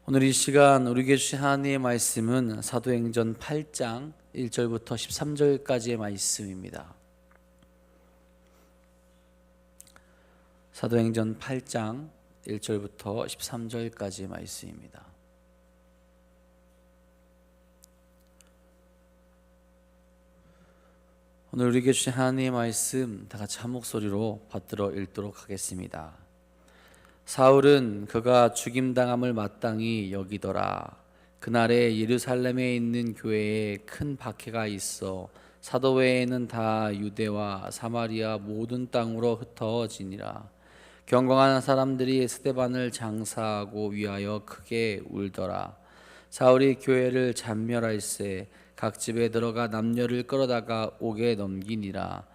오늘 이 시간 우리에게 주신 하나님의 말씀은 사도행전 8장 1절부터 13절까지의 말씀입니다. 사도행전 8장 1절부터 13절까지의 말씀입니다. 오늘 우리에게 주신 하나님의 말씀 다 같이 한 목소리로 받들어 읽도록 하겠습니다. 사울은 그가 죽임당함을 마땅히 여기더라. 그날에 예루살렘에 있는 교회에 큰 박해가 있어 사도 외에는 다 유대와 사마리아 모든 땅으로 흩어지니라. 경건한 사람들이 스데반을 장사하고 위하여 크게 울더라. 사울이 교회를 잔멸할세 각 집에 들어가 남녀를 끌어다가 옥에 넘기니라.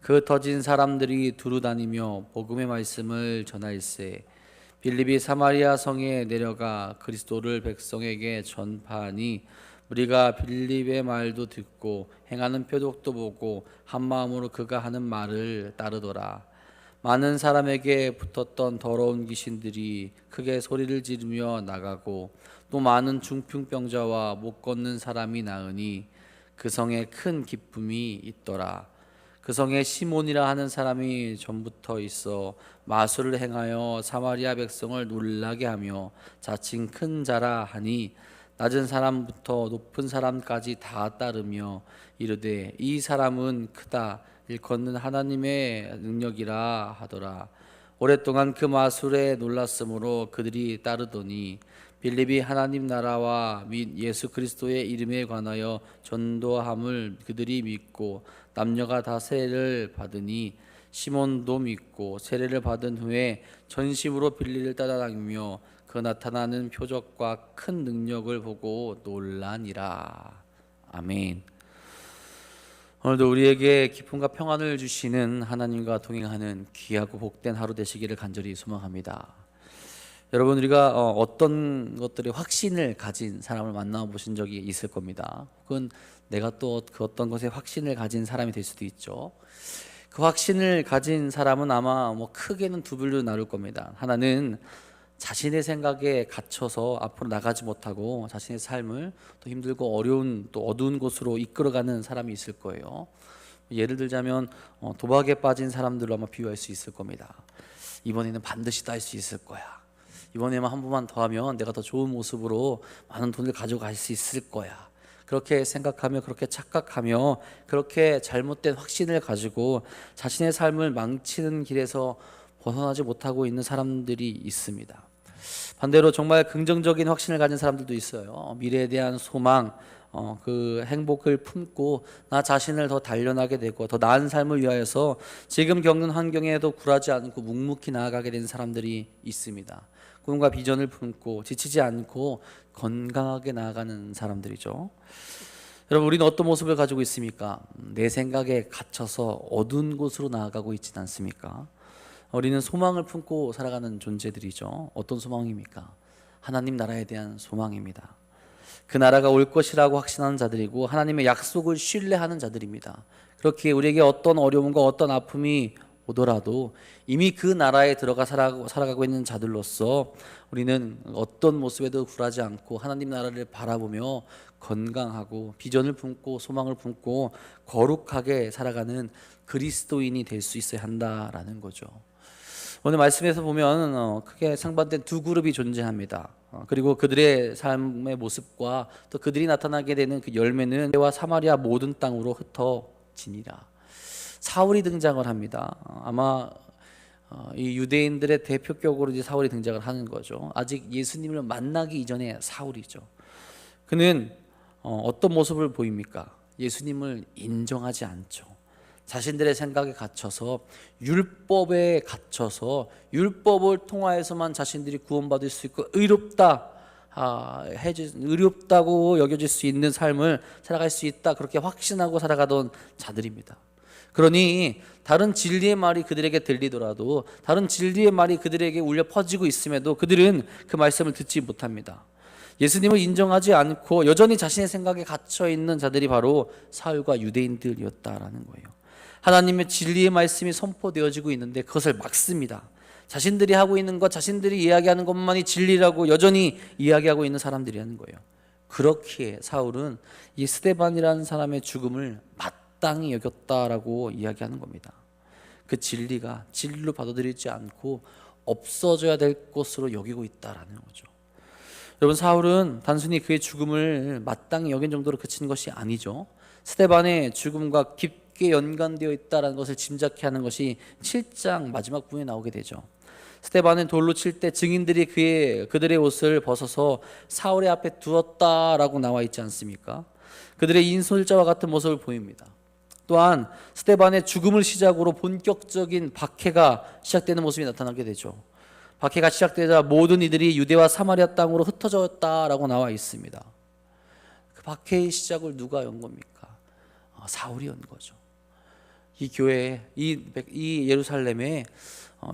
그 터진 사람들이 두루 다니며 복음의 말씀을 전할세 빌립이 사마리아 성에 내려가 그리스도를 백성에게 전파하니 우리가 빌립의 말도 듣고 행하는 표적도 보고 한 마음으로 그가 하는 말을 따르더라. 많은 사람에게 붙었던 더러운 귀신들이 크게 소리를 지르며 나가고 또 많은 중풍병자와 못 걷는 사람이 나으니 그 성에 큰 기쁨이 있더라. 그 성에 시몬이라 하는 사람이 전부터 있어 마술을 행하여 사마리아 백성을 놀라게 하며 자칭 큰 자라 하니 낮은 사람부터 높은 사람까지 다 따르며 이르되 이 사람은 크다 일컫는 하나님의 능력이라 하더라. 오랫동안 그 마술에 놀랐으므로 그들이 따르더니 빌립이 하나님 나라와 및 예수 그리스도의 이름에 관하여 전도함을 그들이 믿고 남녀가 다 세례를 받으니 시몬도 믿고 세례를 받은 후에 전심으로 빌립을 따라다니며 그 나타나는 표적과 큰 능력을 보고 놀라니라. 아멘. 오늘도 우리에게 기쁨과 평안을 주시는 하나님과 동행하는 귀하고 복된 하루 되시기를 간절히 소망합니다. 여러분, 우리가 어떤 것들의 확신을 가진 사람을 만나보신 적이 있을 겁니다. 혹은 내가 또 그 어떤 것에 확신을 가진 사람이 될 수도 있죠. 그 확신을 가진 사람은 아마 크게는 두 부류로 나눌 겁니다. 하나는 자신의 생각에 갇혀서 앞으로 나가지 못하고 자신의 삶을 또 힘들고 어려운 또 어두운 곳으로 이끌어가는 사람이 있을 거예요. 예를 들자면 도박에 빠진 사람들로 아마 비유할 수 있을 겁니다. 이번에는 반드시 딸 수 있을 거야. 이번에만 한 번만 더 하면 내가 더 좋은 모습으로 많은 돈을 가져갈 수 있을 거야. 그렇게 생각하며 그렇게 착각하며 그렇게 잘못된 확신을 가지고 자신의 삶을 망치는 길에서 벗어나지 못하고 있는 사람들이 있습니다. 반대로 정말 긍정적인 확신을 가진 사람들도 있어요. 미래에 대한 소망, 그 행복을 품고 나 자신을 더 단련하게 되고 더 나은 삶을 위하여서 지금 겪는 환경에도 굴하지 않고 묵묵히 나아가게 되는 사람들이 있습니다. 꿈과 비전을 품고 지치지 않고 건강하게 나아가는 사람들이죠. 여러분, 우리는 어떤 모습을 가지고 있습니까? 내 생각에 갇혀서 어두운 곳으로 나아가고 있지는 않습니까? 우리는 소망을 품고 살아가는 존재들이죠. 어떤 소망입니까? 하나님 나라에 대한 소망입니다. 그 나라가 올 것이라고 확신하는 자들이고 하나님의 약속을 신뢰하는 자들입니다. 그렇게 우리에게 어떤 어려움과 어떤 아픔이 오더라도 이미 그 나라에 들어가 살아가고 있는 자들로서 우리는 어떤 모습에도 굴하지 않고 하나님 나라를 바라보며 건강하고 비전을 품고 소망을 품고 거룩하게 살아가는 그리스도인이 될 수 있어야 한다라는 거죠. 오늘 말씀에서 보면 크게 상반된 두 그룹이 존재합니다. 그리고 그들의 삶의 모습과 또 그들이 나타나게 되는 그 열매는 유대와 사마리아 모든 땅으로 흩어지니라. 사울이 등장을 합니다. 아마 이 유대인들의 대표격으로 이제 사울이 등장을 하는 거죠. 아직 예수님을 만나기 이전에 사울이죠. 그는 어떤 모습을 보입니까? 예수님을 인정하지 않죠. 자신들의 생각에 갇혀서 율법에 갇혀서 율법을 통하여서만 자신들이 구원받을 수 있고 의롭다고 여겨질 수 있는 삶을 살아갈 수 있다, 그렇게 확신하고 살아가던 자들입니다. 그러니 다른 진리의 말이 그들에게 들리더라도, 다른 진리의 말이 그들에게 울려 퍼지고 있음에도 그들은 그 말씀을 듣지 못합니다. 예수님을 인정하지 않고 여전히 자신의 생각에 갇혀 있는 자들이 바로 사울과 유대인들이었다라는 거예요. 하나님의 진리의 말씀이 선포되어지고 있는데 그것을 막습니다. 자신들이 하고 있는 것, 자신들이 이야기하는 것만이 진리라고 여전히 이야기하고 있는 사람들이라는 거예요. 그렇기에 사울은 이 스데반이라는 사람의 죽음을 마땅히 여겼다라고 이야기하는 겁니다. 그 진리가 진리로 받아들이지 않고 없어져야 될 것으로 여기고 있다라는 거죠. 여러분, 사울은 단순히 그의 죽음을 마땅히 여긴 정도로 그친 것이 아니죠. 스데반의 죽음과 깊게 연관되어 있다는 것을 짐작케 하는 것이 7장 마지막 부분에 나오게 되죠. 스데반은 돌로 칠 때 증인들이 그들의 옷을 벗어서 사울의 앞에 두었다라고 나와 있지 않습니까? 그들의 인솔자와 같은 모습을 보입니다. 또한 스데반의 죽음을 시작으로 본격적인 박해가 시작되는 모습이 나타나게 되죠. 박해가 시작되자 모든 이들이 유대와 사마리아 땅으로 흩어졌다라고 나와 있습니다. 그 박해의 시작을 누가 연 겁니까? 사울이 연 거죠. 이 교회에, 이 예루살렘에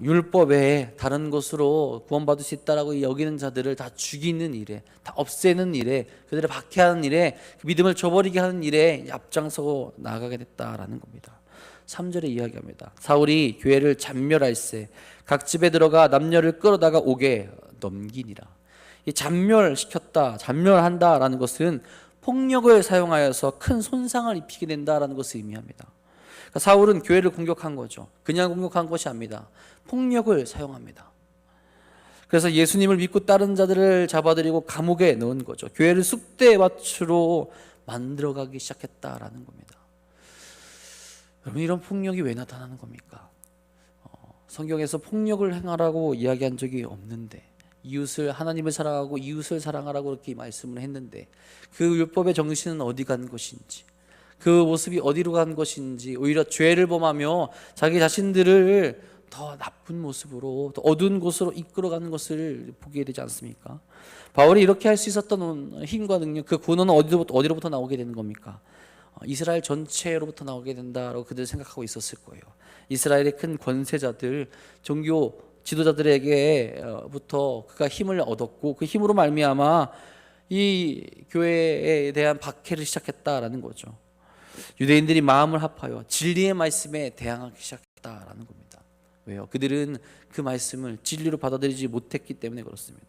율법 외에 다른 것으로 구원받을 수 있다라고 여기는 자들을 다 죽이는 일에, 다 없애는 일에, 그들을 박해하는 일에, 그 믿음을 저버리게 하는 일에 앞장서고 나아가게 됐다라는 겁니다. 3절에 이야기합니다. 사울이 교회를 잔멸할세 각 집에 들어가 남녀를 끌어다가 옥에 넘기니라. 이 잔멸시켰다, 잔멸한다라는 것은 폭력을 사용하여서 큰 손상을 입히게 된다라는 것을 의미합니다. 그러니까 사울은 교회를 공격한 거죠. 그냥 공격한 것이 아닙니다. 폭력을 사용합니다. 그래서 예수님을 믿고 따른 자들을 잡아들이고 감옥에 넣은 거죠. 교회를 쑥대밭으로 만들어가기 시작했다라는 겁니다. 여러분, 이런 폭력이 왜 나타나는 겁니까? 성경에서 폭력을 행하라고 이야기한 적이 없는데, 이웃을, 하나님을 사랑하고 이웃을 사랑하라고 그렇게 말씀을 했는데 그 율법의 정신은 어디 간 것인지, 그 모습이 어디로 간 것인지, 오히려 죄를 범하며 자기 자신들을 더 나쁜 모습으로, 더 어두운 곳으로 이끌어가는 것을 보게 되지 않습니까? 바울이 이렇게 할 수 있었던 힘과 능력, 그 구원은 어디로부터 나오게 되는 겁니까? 이스라엘 전체로부터 나오게 된다라고 그들 생각하고 있었을 거예요. 이스라엘의 큰 권세자들, 종교 지도자들에게부터 그가 힘을 얻었고, 그 힘으로 말미암아 이 교회에 대한 박해를 시작했다라는 거죠. 유대인들이 마음을 합하여 진리의 말씀에 대항하기 시작했다라는 겁니다. 왜요? 그들은 그 말씀을 진리로 받아들이지 못했기 때문에 그렇습니다.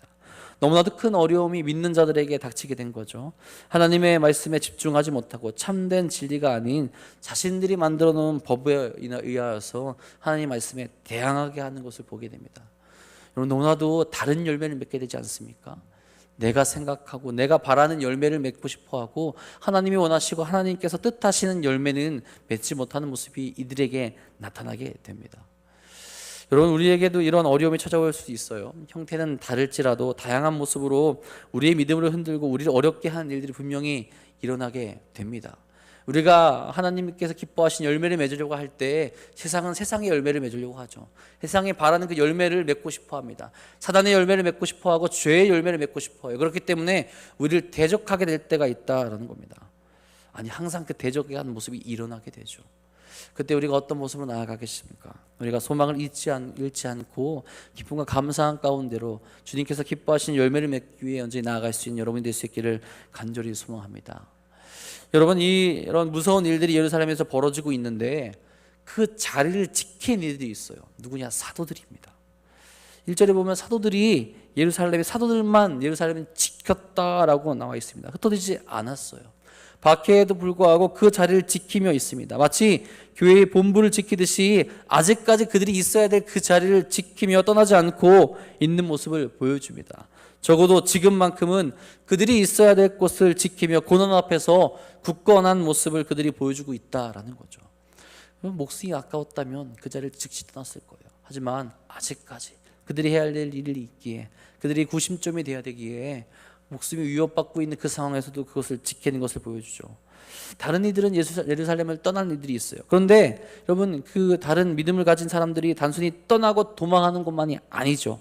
너무나도 큰 어려움이 믿는 자들에게 닥치게 된 거죠. 하나님의 말씀에 집중하지 못하고 참된 진리가 아닌 자신들이 만들어 놓은 법에 의하여서 하나님의 말씀에 대항하게 하는 것을 보게 됩니다. 여러분, 너무나도 다른 열매를 맺게 되지 않습니까? 내가 생각하고 내가 바라는 열매를 맺고 싶어하고 하나님이 원하시고 하나님께서 뜻하시는 열매는 맺지 못하는 모습이 이들에게 나타나게 됩니다. 여러분, 우리에게도 이런 어려움이 찾아올 수 있어요. 형태는 다를지라도 다양한 모습으로 우리의 믿음을 흔들고 우리를 어렵게 하는 일들이 분명히 일어나게 됩니다. 우리가 하나님께서 기뻐하신 열매를 맺으려고 할 때 세상은 세상의 열매를 맺으려고 하죠. 세상이 바라는 그 열매를 맺고 싶어 합니다. 사단의 열매를 맺고 싶어 하고 죄의 열매를 맺고 싶어 해요. 그렇기 때문에 우리를 대적하게 될 때가 있다라는 겁니다. 아니, 항상 그 대적하는 모습이 일어나게 되죠. 그때 우리가 어떤 모습으로 나아가겠습니까? 우리가 소망을 잃지 않고 기쁨과 감사한 가운데로 주님께서 기뻐하신 열매를 맺기 위해 언제나 나아갈 수 있는 여러분이 될 수 있기를 간절히 소망합니다. 여러분, 이런 무서운 일들이 예루살렘에서 벌어지고 있는데 그 자리를 지킨 이들이 있어요. 누구냐? 사도들입니다. 1절에 보면 사도들이 사도들만 예루살렘을 지켰다라고 나와 있습니다. 흩어지지 않았어요. 박해에도 불구하고 그 자리를 지키며 있습니다. 마치 교회의 본부를 지키듯이 아직까지 그들이 있어야 될 그 자리를 지키며 떠나지 않고 있는 모습을 보여줍니다. 적어도 지금만큼은 그들이 있어야 될 곳을 지키며 고난 앞에서 굳건한 모습을 그들이 보여주고 있다라는 거죠. 목숨이 아까웠다면 그 자리를 즉시 떠났을 거예요. 하지만 아직까지 그들이 해야 할 일이 있기에, 그들이 구심점이 되어야 되기에 목숨이 위협받고 있는 그 상황에서도 그것을 지키는 것을 보여주죠. 다른 이들은 예루살렘을 떠나는 이들이 있어요. 그런데 여러분, 그 다른 믿음을 가진 사람들이 단순히 떠나고 도망하는 것만이 아니죠.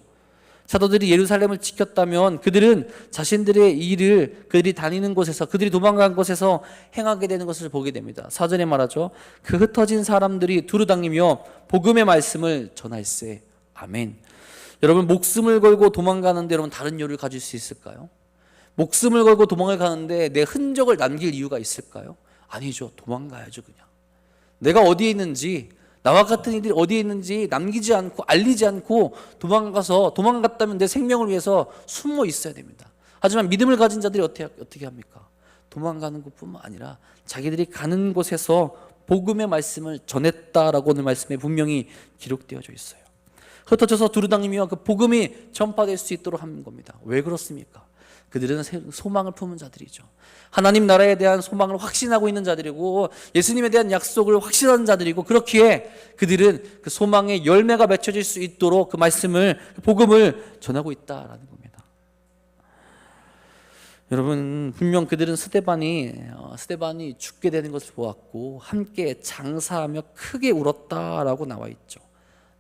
사도들이 예루살렘을 지켰다면 그들은 자신들의 일을 그들이 다니는 곳에서, 그들이 도망간 곳에서 행하게 되는 것을 보게 됩니다. 사전에 말하죠. 그 흩어진 사람들이 두루다니며 복음의 말씀을 전할세. 아멘. 여러분, 목숨을 걸고 도망가는데 여러분 다른 이유를 가질 수 있을까요? 목숨을 걸고 도망을 가는데 내 흔적을 남길 이유가 있을까요? 아니죠. 도망가야죠. 그냥 내가 어디에 있는지, 나와 같은 이들이 어디에 있는지 남기지 않고 알리지 않고 도망갔다면 내 생명을 위해서 숨어 있어야 됩니다. 하지만 믿음을 가진 자들이 어떻게 합니까? 도망가는 것뿐만 아니라 자기들이 가는 곳에서 복음의 말씀을 전했다라고 오늘 말씀에 분명히 기록되어져 있어요. 흩어져서 두루다니며 그 복음이 전파될 수 있도록 하는 겁니다. 왜 그렇습니까? 그들은 소망을 품은 자들이죠. 하나님 나라에 대한 소망을 확신하고 있는 자들이고 예수님에 대한 약속을 확신하는 자들이고, 그렇기에 그들은 그 소망의 열매가 맺혀질 수 있도록 그 말씀을, 그 복음을 전하고 있다라는 겁니다. 여러분, 분명 그들은 스데반이 죽게 되는 것을 보았고 함께 장사하며 크게 울었다라고 나와 있죠.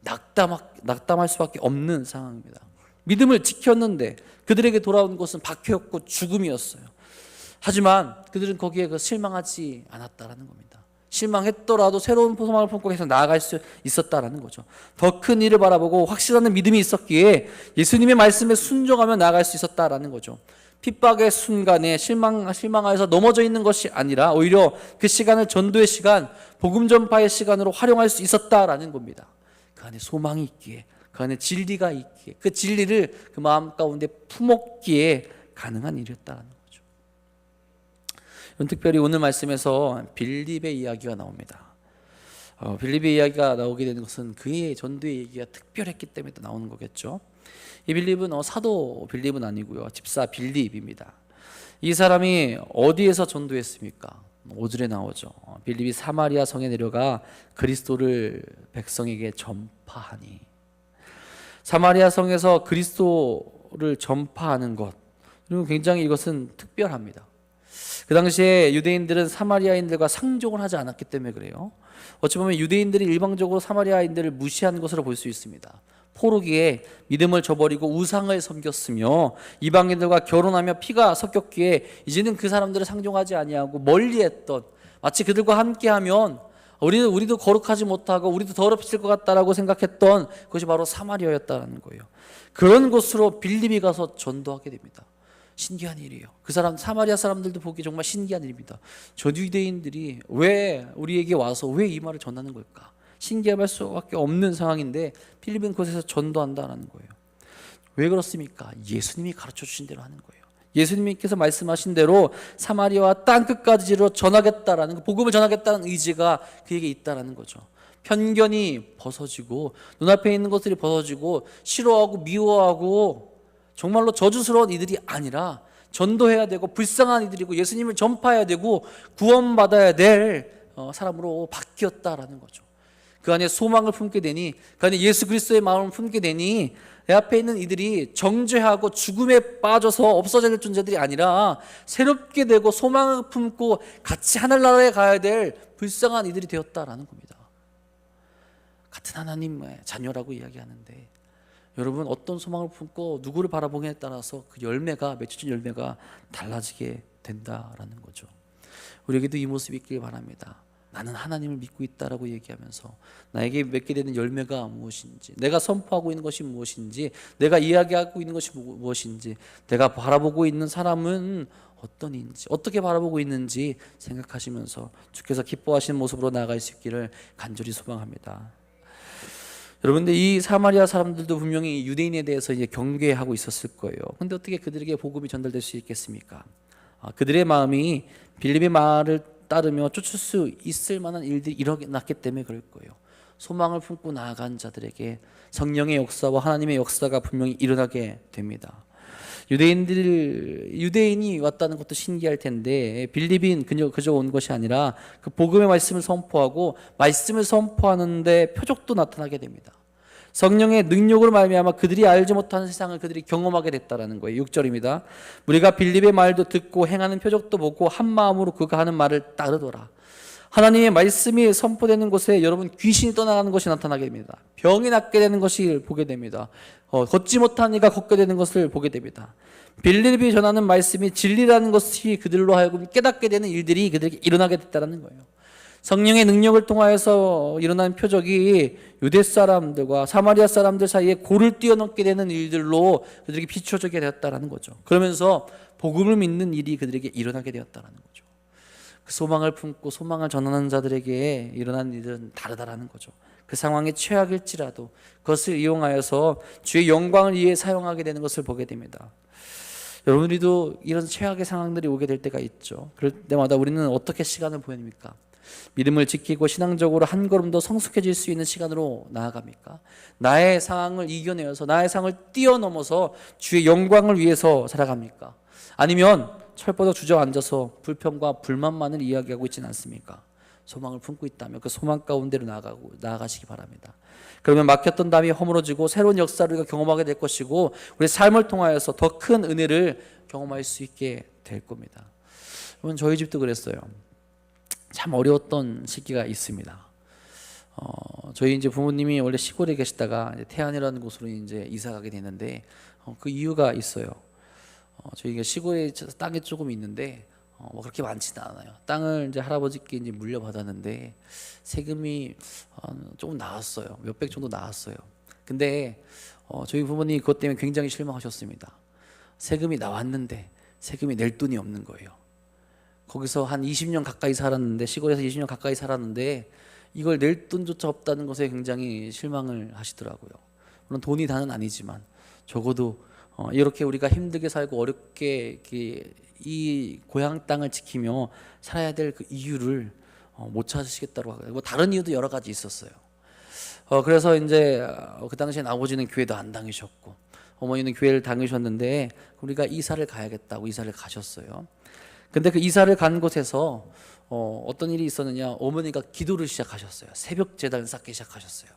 낙담할 수밖에 없는 상황입니다. 믿음을 지켰는데 그들에게 돌아온 것은 박해였고 죽음이었어요. 하지만 그들은 거기에 실망하지 않았다라는 겁니다. 실망했더라도 새로운 소망을 품고 계속 나아갈 수 있었다라는 거죠. 더 큰 일을 바라보고 확실한 믿음이 있었기에 예수님의 말씀에 순종하며 나아갈 수 있었다라는 거죠. 핍박의 순간에 실망하여서 넘어져 있는 것이 아니라 오히려 그 시간을 전도의 시간, 복음 전파의 시간으로 활용할 수 있었다라는 겁니다. 그 안에 소망이 있기에, 그 안에 진리가 있기에, 그 진리를 그 마음 가운데 품었기에 가능한 일이었다는 거죠. 특별히 오늘 말씀에서 빌립의 이야기가 나옵니다. 빌립의 이야기가 나오게 되는 것은 그의 전도의 얘기가 특별했기 때문에 나오는 거겠죠. 이 빌립은 사도 빌립은 아니고요, 집사 빌립입니다. 이 사람이 어디에서 전도했습니까? 5절에 나오죠. 빌립이 사마리아 성에 내려가 그리스도를 백성에게 전파하니. 사마리아 성에서 그리스도를 전파하는 것, 그리고 굉장히 이것은 특별합니다. 그 당시에 유대인들은 사마리아인들과 상종을 하지 않았기 때문에 그래요. 어찌 보면 유대인들이 일방적으로 사마리아인들을 무시한 것으로 볼 수 있습니다. 포로기에 믿음을 저버리고 우상을 섬겼으며 이방인들과 결혼하며 피가 섞였기에 이제는 그 사람들을 상종하지 아니하고 멀리했던, 마치 그들과 함께하면 우리도 거룩하지 못하고 우리도 더럽힐 것 같다라고 생각했던 그것이 바로 사마리아였다는 거예요. 그런 곳으로 빌립이 가서 전도하게 됩니다. 신기한 일이에요. 그 사람, 사마리아 사람들도 보기 정말 신기한 일입니다. 저 유대인들이 왜 우리에게 와서 왜 이 말을 전하는 걸까? 신기할 수밖에 없는 상황인데 필립은 그곳에서 전도한다는 거예요. 왜 그렇습니까? 예수님이 가르쳐 주신 대로 하는 거예요. 예수님께서 말씀하신 대로 사마리아와 땅 끝까지로 전하겠다라는, 그 복음을 전하겠다는 의지가 그에게 있다라는 거죠. 편견이 벗어지고 눈앞에 있는 것들이 벗어지고 싫어하고 미워하고 정말로 저주스러운 이들이 아니라 전도해야 되고 불쌍한 이들이고 예수님을 전파해야 되고 구원받아야 될 사람으로 바뀌었다라는 거죠. 그 안에 소망을 품게 되니, 그 안에 예수 그리스도의 마음을 품게 되니 내 앞에 있는 이들이 정죄하고 죽음에 빠져서 없어질 존재들이 아니라 새롭게 되고 소망을 품고 같이 하늘나라에 가야 될 불쌍한 이들이 되었다라는 겁니다. 같은 하나님의 자녀라고 이야기하는데 여러분, 어떤 소망을 품고 누구를 바라보냐에 따라서 그 열매가, 맺혀진 열매가 달라지게 된다라는 거죠. 우리에게도 이 모습이 있길 바랍니다. 나는 하나님을 믿고 있다라고 얘기하면서 나에게 맺게 되는 열매가 무엇인지, 내가 선포하고 있는 것이 무엇인지, 내가 이야기하고 있는 것이 무엇인지, 내가 바라보고 있는 사람은 어떤인지, 어떻게 바라보고 있는지 생각하시면서 주께서 기뻐하시는 모습으로 나아갈 수 있기를 간절히 소망합니다. 여러분들, 이 사마리아 사람들도 분명히 유대인에 대해서 이제 경계하고 있었을 거예요. 근데 어떻게 그들에게 복음이 전달될 수 있겠습니까? 그들의 마음이 빌립의 말을 따르며 쫓을 수 있을 만한 일들이 일어났기 때문에 그럴 거예요. 소망을 품고 나아간 자들에게 성령의 역사와 하나님의 역사가 분명히 일어나게 됩니다. 유대인이 왔다는 것도 신기할 텐데 빌립인 그저 온 것이 아니라 그 복음의 말씀을 선포하고 말씀을 선포하는데 표적도 나타나게 됩니다. 성령의 능력으로 말미암아 그들이 알지 못하는 세상을 그들이 경험하게 됐다라는 거예요. 6절입니다. 우리가 빌립의 말도 듣고 행하는 표적도 보고 한 마음으로 그가 하는 말을 따르더라. 하나님의 말씀이 선포되는 곳에 여러분 귀신이 떠나가는 것이 나타나게 됩니다. 병이 낫게 되는 것을 보게 됩니다. 걷지 못한 이가 걷게 되는 것을 보게 됩니다. 빌립이 전하는 말씀이 진리라는 것이 그들로 하여금 깨닫게 되는 일들이 그들에게 일어나게 됐다는 거예요. 성령의 능력을 통하여서 일어난 표적이 유대 사람들과 사마리아 사람들 사이에 고를 뛰어넘게 되는 일들로 그들에게 비춰지게 되었다는 거죠. 그러면서 복음을 믿는 일이 그들에게 일어나게 되었다는 거죠. 그 소망을 품고 소망을 전하는 자들에게 일어난 일은 다르다라는 거죠. 그 상황이 최악일지라도 그것을 이용하여서 주의 영광을 위해 사용하게 되는 것을 보게 됩니다. 여러분들도 이런 최악의 상황들이 오게 될 때가 있죠. 그럴 때마다 우리는 어떻게 시간을 보냅니까? 믿음을 지키고 신앙적으로 한 걸음 더 성숙해질 수 있는 시간으로 나아갑니까? 나의 상황을 이겨내어서 나의 상황을 뛰어넘어서 주의 영광을 위해서 살아갑니까? 아니면 철버덕 주저앉아서 불평과 불만만을 이야기하고 있지는 않습니까? 소망을 품고 있다면 그 소망 가운데로 나아가시기 바랍니다. 그러면 막혔던 담이 허물어지고 새로운 역사를 우리가 경험하게 될 것이고 우리 삶을 통하여서 더 큰 은혜를 경험할 수 있게 될 겁니다. 여러분, 저희 집도 그랬어요. 참 어려웠던 시기가 있습니다. 저희 이제 부모님이 원래 시골에 계시다가 이제 태안이라는 곳으로 이제 이사 가게 됐는데 그 이유가 있어요. 저희가 시골에 땅이 조금 있는데 뭐 그렇게 많지는 않아요. 땅을 이제 할아버지께 이제 물려받았는데 세금이 조금 나왔어요. 몇백 정도 나왔어요. 근데 저희 부모님이 그것 때문에 굉장히 실망하셨습니다. 세금이 나왔는데 세금이 낼 돈이 없는 거예요. 거기서 한 20년 가까이 살았는데, 시골에서 20년 가까이 살았는데 이걸 낼 돈조차 없다는 것에 굉장히 실망을 하시더라고요. 물론 돈이 다는 아니지만 적어도 이렇게 우리가 힘들게 살고 어렵게 이 고향 땅을 지키며 살아야 될 그 이유를 못 찾으시겠다고 하고요. 뭐 다른 이유도 여러 가지 있었어요. 그래서 이제 그 당시엔 아버지는 교회도 안 다니셨고 어머니는 교회를 다니셨는데 우리가 이사를 가야겠다고 이사를 가셨어요. 근데 그 이사를 간 곳에서 어떤 일이 있었느냐, 어머니가 기도를 시작하셨어요. 새벽 제단을 쌓기 시작하셨어요.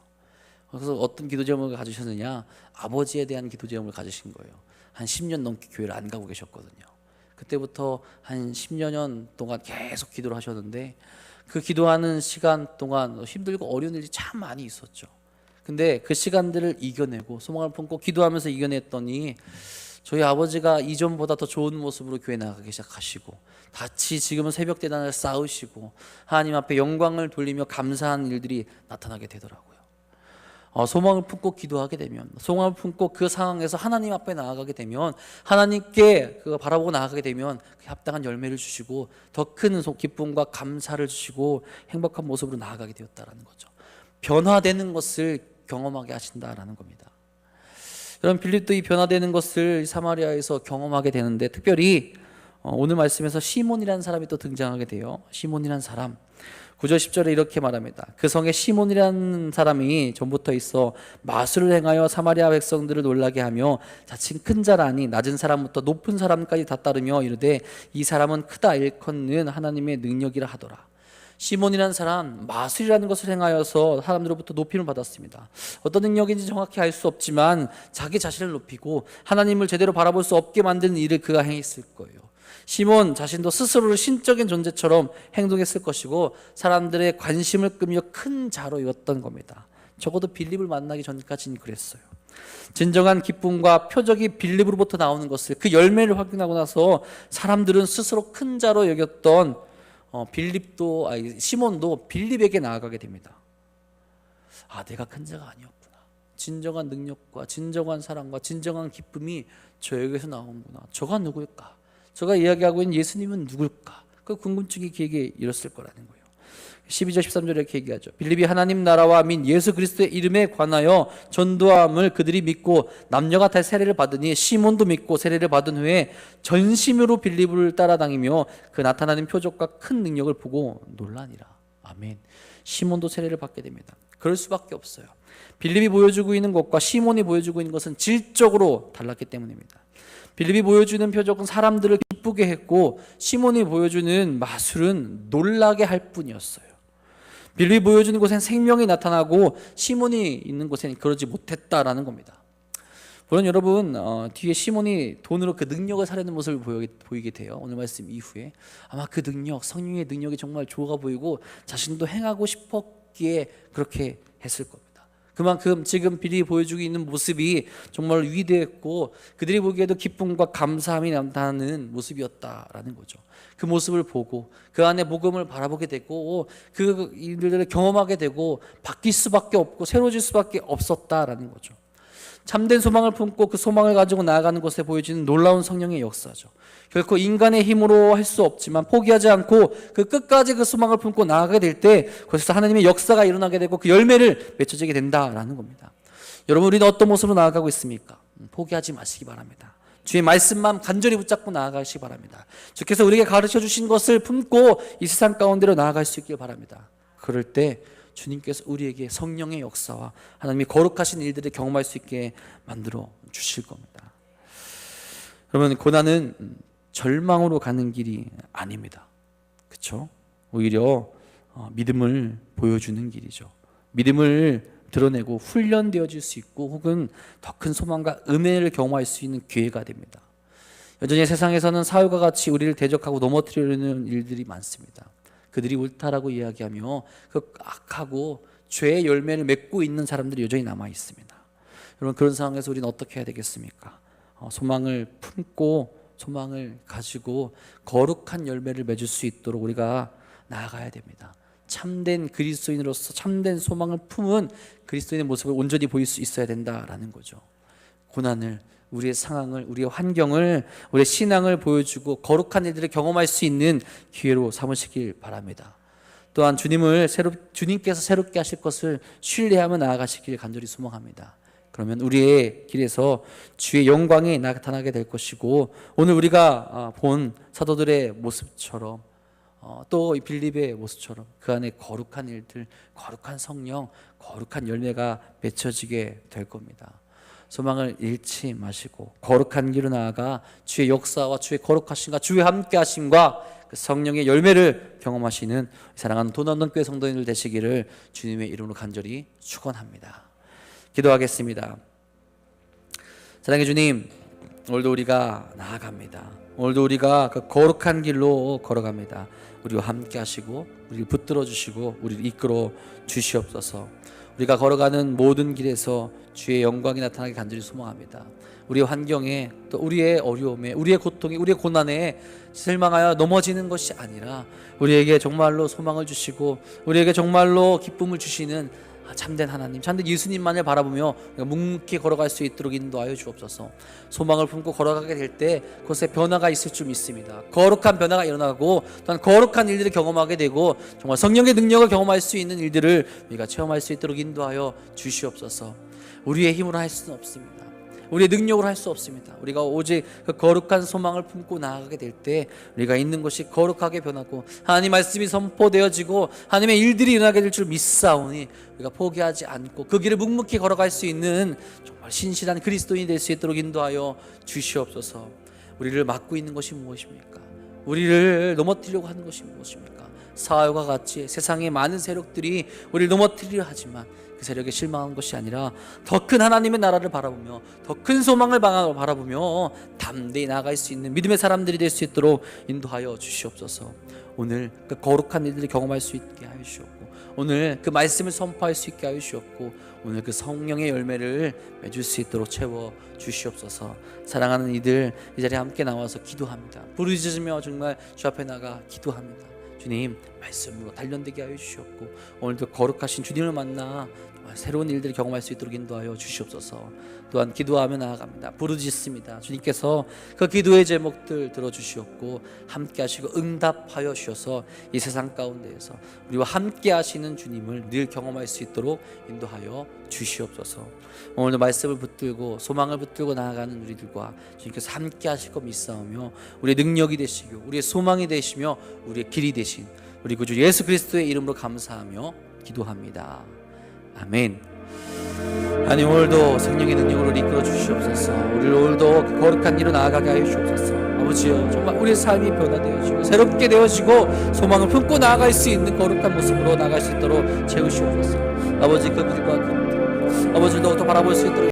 그래서 어떤 기도 제목을 가지셨느냐, 아버지에 대한 기도 제목을 가지신 거예요. 한 10년 넘게 교회를 안 가고 계셨거든요. 그때부터 한 10여 년 동안 계속 기도를 하셨는데 그 기도하는 시간 동안 힘들고 어려운 일이 참 많이 있었죠. 근데 그 시간들을 이겨내고 소망을 품고 기도하면서 이겨냈더니 저희 아버지가 이전보다 더 좋은 모습으로 교회 나가기 시작하시고 같이 지금은 새벽 대단을 쌓으시고 하나님 앞에 영광을 돌리며 감사한 일들이 나타나게 되더라고요. 소망을 품고 기도하게 되면, 소망을 품고 그 상황에서 하나님 앞에 나아가게 되면, 하나님께 그거 바라보고 나아가게 되면 그 합당한 열매를 주시고 더 큰 기쁨과 감사를 주시고 행복한 모습으로 나아가게 되었다라는 거죠. 변화되는 것을 경험하게 하신다라는 겁니다. 여러분, 빌립도 이 변화되는 것을 사마리아에서 경험하게 되는데, 특별히 오늘 말씀에서 시몬이라는 사람이 또 등장하게 돼요. 시몬이라는 사람, 9절 10절에 이렇게 말합니다. 그 성에 시몬이라는 사람이 전부터 있어 마술을 행하여 사마리아 백성들을 놀라게 하며 자칭 큰 자라니 낮은 사람부터 높은 사람까지 다 따르며 이르되 이 사람은 크다 일컫는 하나님의 능력이라 하더라. 시몬이라는 사람, 마술이라는 것을 행하여서 사람들로부터 높임을 받았습니다. 어떤 능력인지 정확히 알 수 없지만 자기 자신을 높이고 하나님을 제대로 바라볼 수 없게 만드는 일을 그가 행했을 거예요. 시몬 자신도 스스로를 신적인 존재처럼 행동했을 것이고 사람들의 관심을 끄며 큰 자로였던 겁니다. 적어도 빌립을 만나기 전까지는 그랬어요. 진정한 기쁨과 표적이 빌립으로부터 나오는 것을, 그 열매를 확인하고 나서 사람들은 스스로 큰 자로 여겼던 시몬도 빌립에게 나아가게 됩니다. 내가 큰 자가 아니었구나. 진정한 능력과 진정한 사랑과 진정한 기쁨이 저에게서 나오는구나. 저가 누구일까? 저가 이야기하고 있는 예수님은 누굴까? 그 궁금증이 그에게 일었을 거라는 거예요. 12절 13절에 이렇게 얘기하죠. 빌립이 하나님 나라와 민 예수 그리스도의 이름에 관하여 전도함을 그들이 믿고 남녀가 다 세례를 받으니 시몬도 믿고 세례를 받은 후에 전심으로 빌립을 따라다니며 그 나타나는 표적과 큰 능력을 보고 놀라니라. 아멘. 시몬도 세례를 받게 됩니다. 그럴 수밖에 없어요. 빌립이 보여주고 있는 것과 시몬이 보여주고 있는 것은 질적으로 달랐기 때문입니다. 빌립이 보여주는 표적은 사람들을 기쁘게 했고 시몬이 보여주는 마술은 놀라게 할 뿐이었어요. 빌립이 보여주는 곳엔 생명이 나타나고 시몬이 있는 곳에는 그러지 못했다라는 겁니다. 물론 여러분 뒤에 시몬이 돈으로 그 능력을 사려는 모습을 보이게 돼요. 오늘 말씀 이후에 아마 그 능력, 성령의 능력이 정말 좋아 보이고 자신도 행하고 싶었기에 그렇게 했을 겁니다. 그만큼 지금 빌립이 보여주고 있는 모습이 정말 위대했고 그들이 보기에도 기쁨과 감사함이 나타나는 모습이었다라는 거죠. 그 모습을 보고 그 안에 복음을 바라보게 되고 그 일들을 경험하게 되고 바뀔 수밖에 없고 새로워질 수밖에 없었다라는 거죠. 참된 소망을 품고 그 소망을 가지고 나아가는 것에 보여지는 놀라운 성령의 역사죠. 결코 인간의 힘으로 할 수 없지만 포기하지 않고 그 끝까지 그 소망을 품고 나아가게 될 때 거기서 하나님의 역사가 일어나게 되고 그 열매를 맺혀지게 된다라는 겁니다. 여러분, 우리는 어떤 모습으로 나아가고 있습니까? 포기하지 마시기 바랍니다. 주의 말씀만 간절히 붙잡고 나아가시기 바랍니다. 주께서 우리에게 가르쳐 주신 것을 품고 이 세상 가운데로 나아갈 수 있길 바랍니다. 그럴 때 주님께서 우리에게 성령의 역사와 하나님이 거룩하신 일들을 경험할 수 있게 만들어 주실 겁니다. 그러면 고난은 절망으로 가는 길이 아닙니다. 그렇죠? 오히려 믿음을 보여주는 길이죠. 믿음을 드러내고 훈련되어질 수 있고 혹은 더 큰 소망과 은혜를 경험할 수 있는 기회가 됩니다. 여전히 세상에서는 사울과 같이 우리를 대적하고 넘어뜨리려는 일들이 많습니다. 그들이 옳다라고 이야기하며 그 악하고 죄의 열매를 맺고 있는 사람들이 여전히 남아 있습니다. 여러분, 그런 상황에서 우리는 어떻게 해야 되겠습니까? 소망을 품고 소망을 가지고 거룩한 열매를 맺을 수 있도록 우리가 나아가야 됩니다. 참된 그리스도인으로서 참된 소망을 품은 그리스도인의 모습을 온전히 보일 수 있어야 된다라는 거죠. 고난을, 우리의 상황을, 우리의 환경을, 우리의 신앙을 보여주고 거룩한 일들을 경험할 수 있는 기회로 삼으시길 바랍니다. 또한 주님께서 새롭게 하실 것을 신뢰하며 나아가시길 간절히 소망합니다. 그러면 우리의 길에서 주의 영광이 나타나게 될 것이고, 오늘 우리가 본 사도들의 모습처럼 또 이 빌립의 모습처럼 그 안에 거룩한 일들, 거룩한 성령, 거룩한 열매가 맺혀지게 될 겁니다. 소망을 잃지 마시고 거룩한 길로 나아가 주의 역사와 주의 거룩하심과 주의 함께하심과 그 성령의 열매를 경험하시는 사랑하는 돈 없는 교회 성도님들 되시기를 주님의 이름으로 간절히 축원합니다. 기도하겠습니다. 사랑의 주님, 오늘도 우리가 나아갑니다. 오늘도 우리가 그 거룩한 길로 걸어갑니다. 우리와 함께 하시고 우리를 붙들어 주시고 우리를 이끌어 주시옵소서. 우리가 걸어가는 모든 길에서 주의 영광이 나타나게 간절히 소망합니다. 우리의 환경에, 또 우리의 어려움에, 우리의 고통에, 우리의 고난에 실망하여 넘어지는 것이 아니라 우리에게 정말로 소망을 주시고 우리에게 정말로 기쁨을 주시는 참된 하나님, 참된 예수님만을 바라보며 묵묵히 걸어갈 수 있도록 인도하여 주옵소서. 소망을 품고 걸어가게 될 때 그것에 변화가 있을 줄 믿습니다. 거룩한 변화가 일어나고 또한 거룩한 일들을 경험하게 되고 정말 성령의 능력을 경험할 수 있는 일들을 우리가 체험할 수 있도록 인도하여 주시옵소서. 우리의 힘으로 할 수는 없습니다. 우리의 능력으로 할 수 없습니다. 우리가 오직 그 거룩한 소망을 품고 나아가게 될 때 우리가 있는 것이 거룩하게 변하고 하나님 말씀이 선포되어지고 하나님의 일들이 일어나게 될 줄 믿사오니 우리가 포기하지 않고 그 길을 묵묵히 걸어갈 수 있는 정말 신실한 그리스도인이 될 수 있도록 인도하여 주시옵소서. 우리를 막고 있는 것이 무엇입니까? 우리를 넘어뜨리려고 하는 것이 무엇입니까? 사울과 같이 세상의 많은 세력들이 우리를 넘어뜨리려 하지만 그 세력에 실망한 것이 아니라 더 큰 하나님의 나라를 바라보며 더 큰 소망을 바라보며 담대히 나아갈 수 있는 믿음의 사람들이 될 수 있도록 인도하여 주시옵소서. 오늘 그 거룩한 일들을 경험할 수 있게 하여 주시옵고 오늘 그 말씀을 선포할 수 있게 하여 주시옵고 오늘 그 성령의 열매를 맺을 수 있도록 채워 주시옵소서. 사랑하는 이들 이 자리에 함께 나와서 기도합니다. 부르짖으며 정말 주 앞에 나가 기도합니다. 주님, 말씀으로 단련되게 하여 주시옵고 오늘도 거룩하신 주님을 만나 새로운 일들을 경험할 수 있도록 인도하여 주시옵소서. 또한 기도하며 나아갑니다. 부르짖습니다. 주님께서 그 기도의 제목들 들어주시옵고 함께 하시고 응답하여 주셔서 이 세상 가운데에서 우리와 함께 하시는 주님을 늘 경험할 수 있도록 인도하여 주시옵소서. 오늘도 말씀을 붙들고 소망을 붙들고 나아가는 우리들과 주님께서 함께 하실 것 믿사오며 우리의 능력이 되시고 우리의 소망이 되시며 우리의 길이 되신 우리 구주 예수 그리스도의 이름으로 감사하며 기도합니다. 아멘. 하나님, 오늘도 성령의 능력으로 이끌어 주시옵소서. 우리를 오늘도 그 거룩한 길로 나아가게 하여 주옵소서. 아버지여, 정말 우리의 삶이 변화되어지고 새롭게 되어지고 소망을 품고 나아갈 수 있는 거룩한 모습으로 나아갈 수 있도록 채우시옵소서. 아버지, 그들과 아버지를 더욱더 바라볼 수 있도록